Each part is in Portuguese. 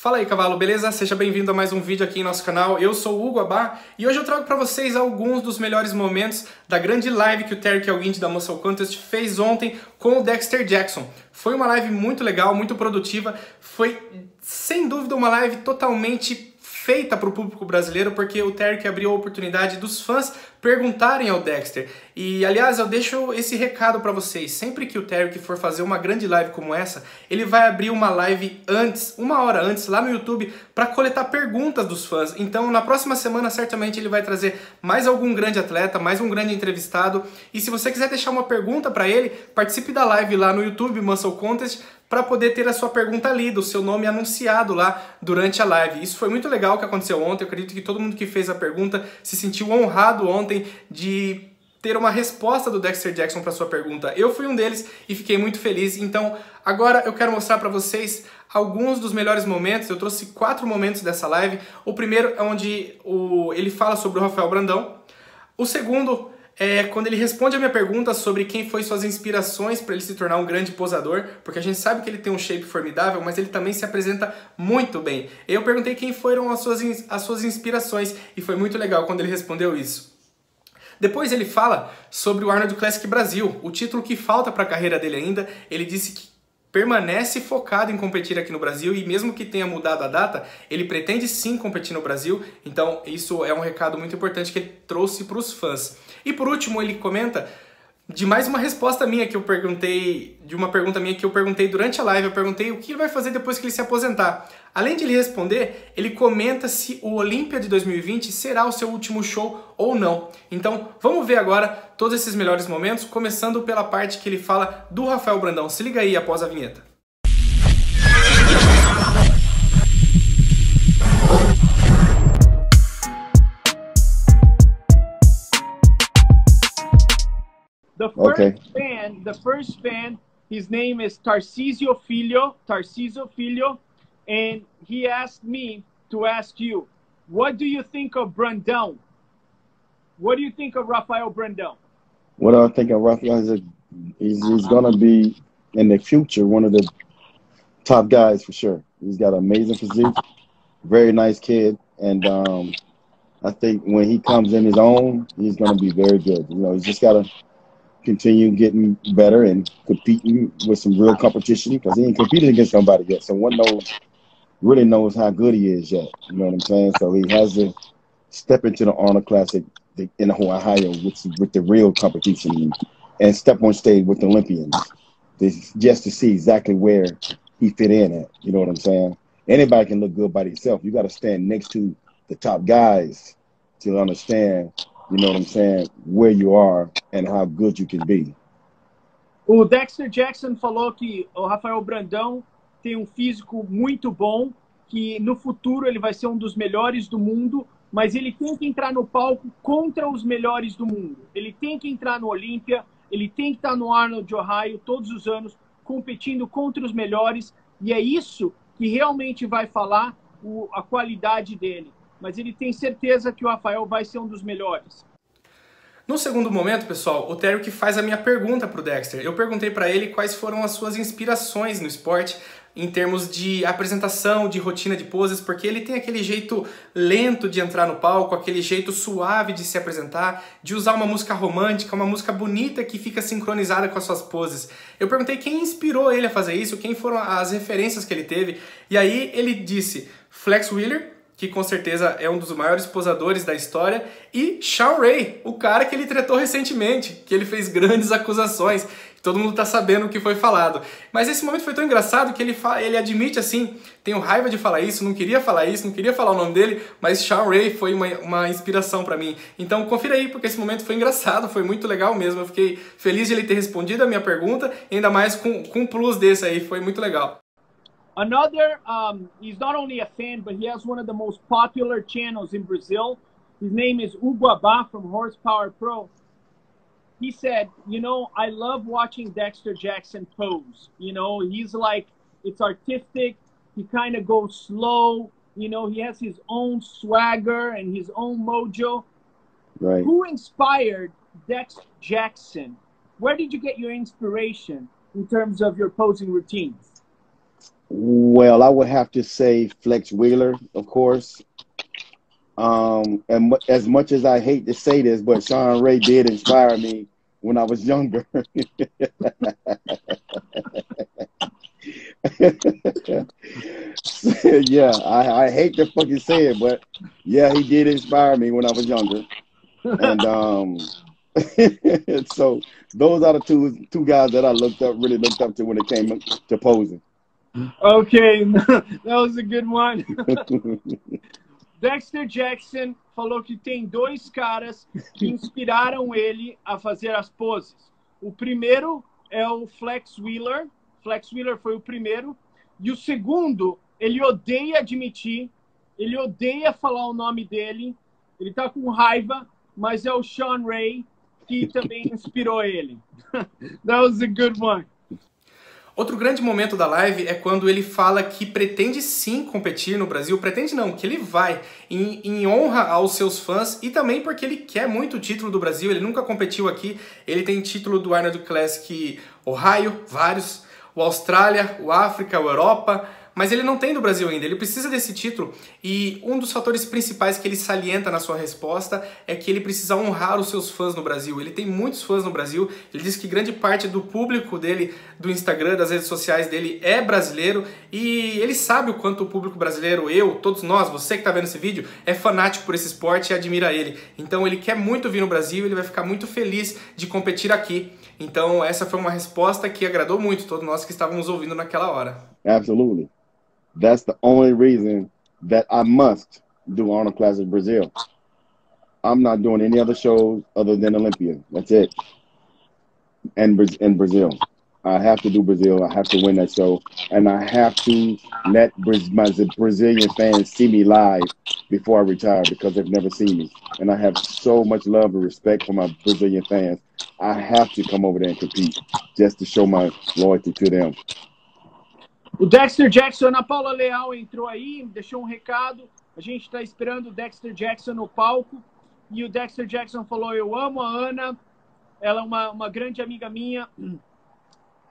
Fala aí, cavalo, beleza? Seja bem-vindo a mais um vídeo aqui em nosso canal. Eu sou o Hugo Abá e hoje eu trago para vocês alguns dos melhores momentos da grande live que o Terry Kilguinde da Muscle Contest fez ontem com o Dexter Jackson. Foi uma live muito legal, muito produtiva, foi sem dúvida uma live totalmente feita para o público brasileiro, porque o Terry abriu a oportunidade dos fãs perguntarem ao Dexter. E, aliás, eu deixo esse recado para vocês. Sempre que o Terry for fazer uma grande live como essa, ele vai abrir uma live antes, uma hora antes, lá no YouTube, para coletar perguntas dos fãs. Então, na próxima semana, certamente ele vai trazer mais algum grande atleta, mais um grande entrevistado. E se você quiser deixar uma pergunta para ele, participe da live lá no YouTube, Muscle Contest, para poder ter a sua pergunta lida, o seu nome anunciado lá durante a live. Isso foi muito legal que aconteceu ontem. Eu acredito que todo mundo que fez a pergunta se sentiu honrado ontem de ter uma resposta do Dexter Jackson para sua pergunta. Eu fui um deles e fiquei muito feliz. Então, agora eu quero mostrar para vocês alguns dos melhores momentos. Eu trouxe 4 momentos dessa live. O primeiro é onde ele fala sobre o Rafael Brandão. O segundo é quando ele responde a minha pergunta sobre quem foi suas inspirações para ele se tornar um grande posador, porque a gente sabe que ele tem um shape formidável, mas ele também se apresenta muito bem. Eu perguntei quem foram as suas inspirações e foi muito legal quando ele respondeu isso. Depois ele fala sobre o Arnold Classic Brasil, o título que falta para a carreira dele ainda. Ele disse que permanece focado em competir aqui no Brasil e mesmo que tenha mudado a data, ele pretende sim competir no Brasil. Então isso é um recado muito importante que ele trouxe para os fãs. E por último ele comenta de mais uma resposta minha que eu perguntei, de uma pergunta minha que eu perguntei durante a live. Eu perguntei o que ele vai fazer depois que ele se aposentar. Além de ele responder, ele comenta se o Olímpia de 2020 será o seu último show ou não. Então, vamos ver agora todos esses melhores momentos, começando pela parte que ele fala do Rafael Brandão. Se liga aí após a vinheta. The first fan, his name is Tarcísio Filho, and he asked me to ask you, what do you think of Brandão? What do you think of Rafael Brandão? What I think of Rafael is he's going to be, in the future, one of the top guys for sure. He's got an amazing physique, very nice kid, and I think when he comes in his own, he's going to be very good. You know, he's just got to continue getting better and competing with some real competition, because he ain't competed against somebody yet. So one really knows how good he is yet. You know what I'm saying? So he has to step into the Arnold Classic in Ohio with the real competition and step on stage with the Olympians just to see exactly where he fit in at. You know what I'm saying? Anybody can look good by themselves. You got to stand next to the top guys to understand, you know what I'm saying, where you are and how good you can be. O Dexter Jackson falou que o Rafael Brandão tem um físico muito bom, que no futuro ele vai ser um dos melhores do mundo, mas ele tem que entrar no palco contra os melhores do mundo. Ele tem que entrar no Olímpia, ele tem que estar no Arnold de Ohio todos os anos, competindo contra os melhores, e é isso que realmente vai falar a qualidade dele. Mas ele tem certeza que o Rafael vai ser um dos melhores. No segundo momento, pessoal, o Terry que faz a minha pergunta para o Dexter. Eu perguntei para ele quais foram as suas inspirações no esporte, em termos de apresentação, de rotina de poses, porque ele tem aquele jeito lento de entrar no palco, aquele jeito suave de se apresentar, de usar uma música romântica, uma música bonita que fica sincronizada com as suas poses. Eu perguntei quem inspirou ele a fazer isso, quem foram as referências que ele teve, e aí ele disse Flex Wheeler, que com certeza é um dos maiores posadores da história, e Shawn Ray, o cara que ele tretou recentemente, que ele fez grandes acusações, todo mundo tá sabendo o que foi falado. Mas esse momento foi tão engraçado que ele admite assim, tenho raiva de falar isso, não queria falar isso, não queria falar o nome dele, mas Shawn Ray foi uma inspiração pra mim. Então confira aí, porque esse momento foi engraçado, foi muito legal mesmo, eu fiquei feliz de ele ter respondido a minha pergunta, ainda mais com um plus desse aí, foi muito legal. Another, he's not only a fan, but he has one of the most popular channels in Brazil. His name is Hugo Abá from Horsepower Pro. He said, you know, I love watching Dexter Jackson pose. You know, he's like, it's artistic. He kind of goes slow. You know, he has his own swagger and his own mojo. Right. Who inspired Dexter Jackson? Where did you get your inspiration in terms of your posing routines? Well, I would have to say Flex Wheeler, of course. And as much as I hate to say this, but Sean Ray did inspire me when I was younger. Yeah, I hate to fucking say it, but yeah, he did inspire me when I was younger. And so those are the two guys that I really looked up to when it came to posing. Okay, that was a good one. Dexter Jackson falou que tem dois caras que inspiraram ele a fazer as poses. O primeiro é o Flex Wheeler. Flex Wheeler foi o primeiro. E o segundo, ele odeia admitir, ele odeia falar o nome dele, ele tá com raiva, mas é o Sean Ray que também inspirou ele. That was a good one. Outro grande momento da live é quando ele fala que pretende sim competir no Brasil, pretende não, que ele vai em honra aos seus fãs e também porque ele quer muito o título do Brasil, ele nunca competiu aqui, ele tem título do Arnold Classic Ohio, vários, o Austrália, o África, o Europa, mas ele não tem do Brasil ainda, ele precisa desse título e um dos fatores principais que ele salienta na sua resposta é que ele precisa honrar os seus fãs no Brasil. Ele tem muitos fãs no Brasil, ele diz que grande parte do público dele, do Instagram, das redes sociais dele é brasileiro e ele sabe o quanto o público brasileiro, eu, todos nós, você que está vendo esse vídeo, é fanático por esse esporte e admira ele. Então ele quer muito vir no Brasil, ele vai ficar muito feliz de competir aqui. Então essa foi uma resposta que agradou muito todos nós que estávamos ouvindo naquela hora. Absolutely. That's the only reason that I must do Arnold Classic Brazil. I'm not doing any other shows other than Olympia. That's it. And in Brazil. I have to do Brazil. I have to win that show. And I have to let my Brazilian fans see me live before I retire because they've never seen me. And I have so much love and respect for my Brazilian fans. I have to come over there and compete just to show my loyalty to them. O Dexter Jackson, Ana Paula Leal entrou aí, deixou um recado. A gente está esperando o Dexter Jackson no palco. E o Dexter Jackson falou, eu amo a Ana, ela é uma grande amiga minha.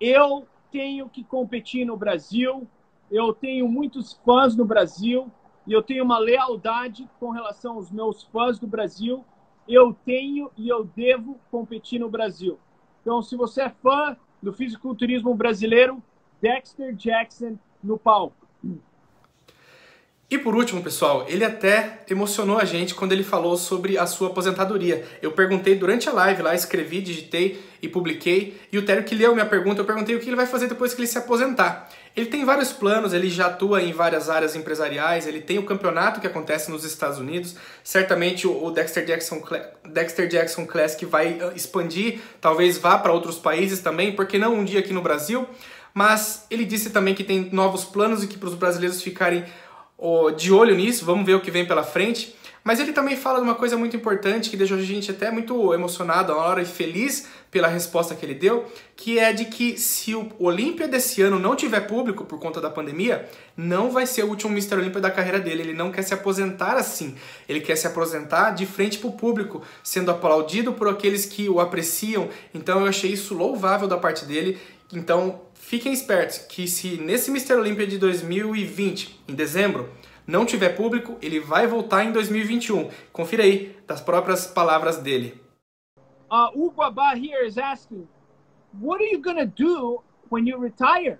Eu tenho que competir no Brasil, eu tenho muitos fãs no Brasil, e eu tenho uma lealdade com relação aos meus fãs do Brasil. Eu tenho e eu devo competir no Brasil. Então, se você é fã do fisiculturismo brasileiro, Dexter Jackson no palco. E por último, pessoal, ele até emocionou a gente quando ele falou sobre a sua aposentadoria. Eu perguntei durante a live lá, escrevi, digitei e publiquei, e o Tério que leu minha pergunta, eu perguntei o que ele vai fazer depois que ele se aposentar. Ele tem vários planos, ele já atua em várias áreas empresariais, ele tem o campeonato que acontece nos Estados Unidos, certamente o Dexter Jackson Classic vai expandir, talvez vá para outros países também, porque não um dia aqui no Brasil, mas ele disse também que tem novos planos e que para os brasileiros ficarem de olho nisso, vamos ver o que vem pela frente. Mas ele também fala de uma coisa muito importante que deixou a gente até muito emocionado, na hora e feliz pela resposta que ele deu, que é de que se o Olímpia desse ano não tiver público por conta da pandemia, não vai ser o último Mr. Olímpia da carreira dele. Ele não quer se aposentar assim, ele quer se aposentar de frente para o público, sendo aplaudido por aqueles que o apreciam. Então eu achei isso louvável da parte dele. Então fiquem espertos que se nesse Mr. Olímpia de 2020, em dezembro, não tiver público, ele vai voltar em 2021. Confira aí, das próprias palavras dele. Hugo Abba here is asking, what are you going to do when you retire?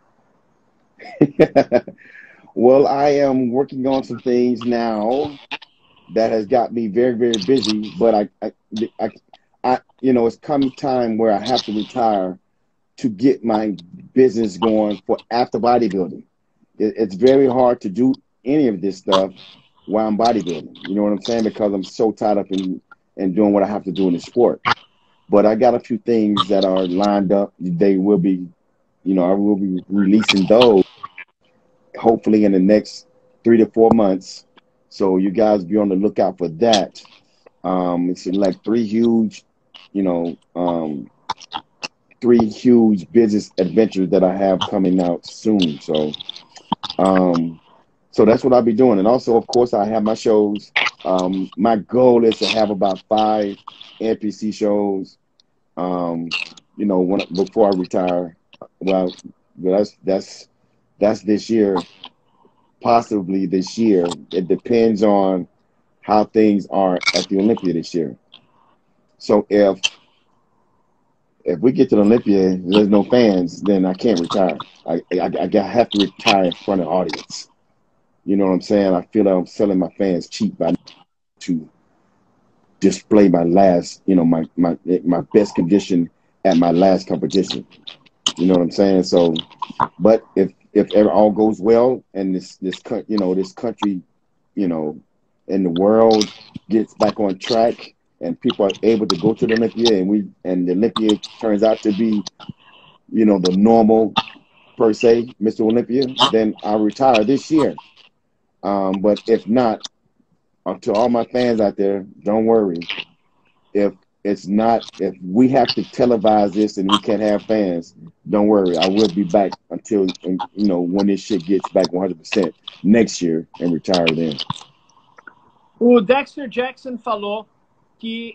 Well, I am working on some things now that has got me very, very busy, but I you know, it's come time where I have to retire to get my business going for after bodybuilding. It's very hard to do any of this stuff while I'm bodybuilding. You know what I'm saying? Because I'm so tied up in doing what I have to do in the sport. But I got a few things that are lined up. They will be, you know, I will be releasing those hopefully in the next 3 to 4 months. So you guys be on the lookout for that. It's like 3 huge, you know, 3 huge business adventures that I have coming out soon. So, so that's what I'll be doing. And also, of course, I have my shows. My goal is to have about 5 NPC shows, you know, before I retire. Well, that's that's this year, possibly this year. It depends on how things are at the Olympia this year. So if we get to the Olympia and there's no fans, then I can't retire. I have to retire in front of the audience. You know what I'm saying? I feel like I'm selling my fans cheap by to display my last, you know, my best condition at my last competition. You know what I'm saying? So, but if all goes well and this country, you know, and the world gets back on track and people are able to go to the Olympia and the Olympia turns out to be, you know, the normal per se, Mr. Olympia, then I'll retire this year. But if not, to all my fans out there, don't worry. If we have to televise this and we can't have fans, don't worry. I will be back until, you know, when this shit gets back 100% next year and retire then. O Dexter Jackson falou que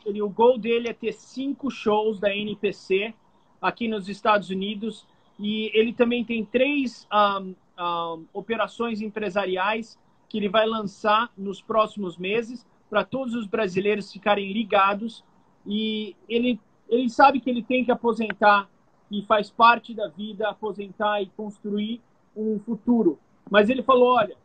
o goal dele é ter 5 shows da NPC aqui nos Estados Unidos e ele também tem 3 operações empresariais que ele vai lançar nos próximos meses para todos os brasileiros ficarem ligados. E ele sabe que ele tem que aposentar e faz parte da vida aposentar e construir um futuro. Mas ele falou, olha,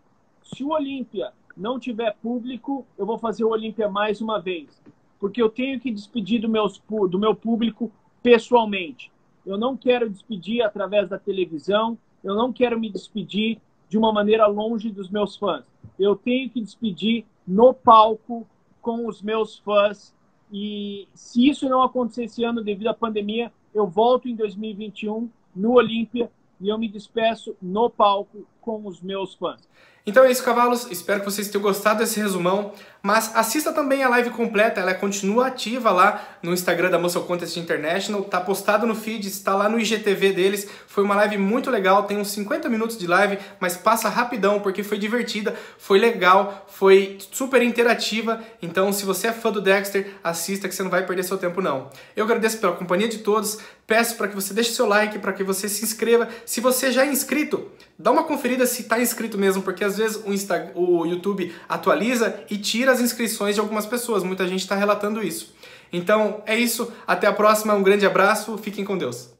se o Olympia não tiver público, eu vou fazer o Olympia mais uma vez, porque eu tenho que despedir do meu público pessoalmente. Eu não quero despedir através da televisão, eu não quero me despedir de uma maneira longe dos meus fãs. Eu tenho que despedir no palco com os meus fãs. E se isso não acontecer esse ano devido à pandemia, eu volto em 2021 no Olympia e eu me despeço no palco com os meus fãs. Então é isso, cavalos. Espero que vocês tenham gostado desse resumão. Mas assista também a live completa. Ela continua ativa lá no Instagram da Muscle Contest International. Tá postado no feed, está lá no IGTV deles. Foi uma live muito legal. Tem uns 50 minutos de live, mas passa rapidão porque foi divertida, foi legal, foi super interativa. Então, se você é fã do Dexter, assista que você não vai perder seu tempo não. Eu agradeço pela companhia de todos. Peço para que você deixe seu like, para que você se inscreva. Se você já é inscrito, dá uma conferida se está inscrito mesmo, porque às vezes o YouTube atualiza e tira as inscrições de algumas pessoas. Muita gente está relatando isso. Então é isso, até a próxima, um grande abraço, fiquem com Deus.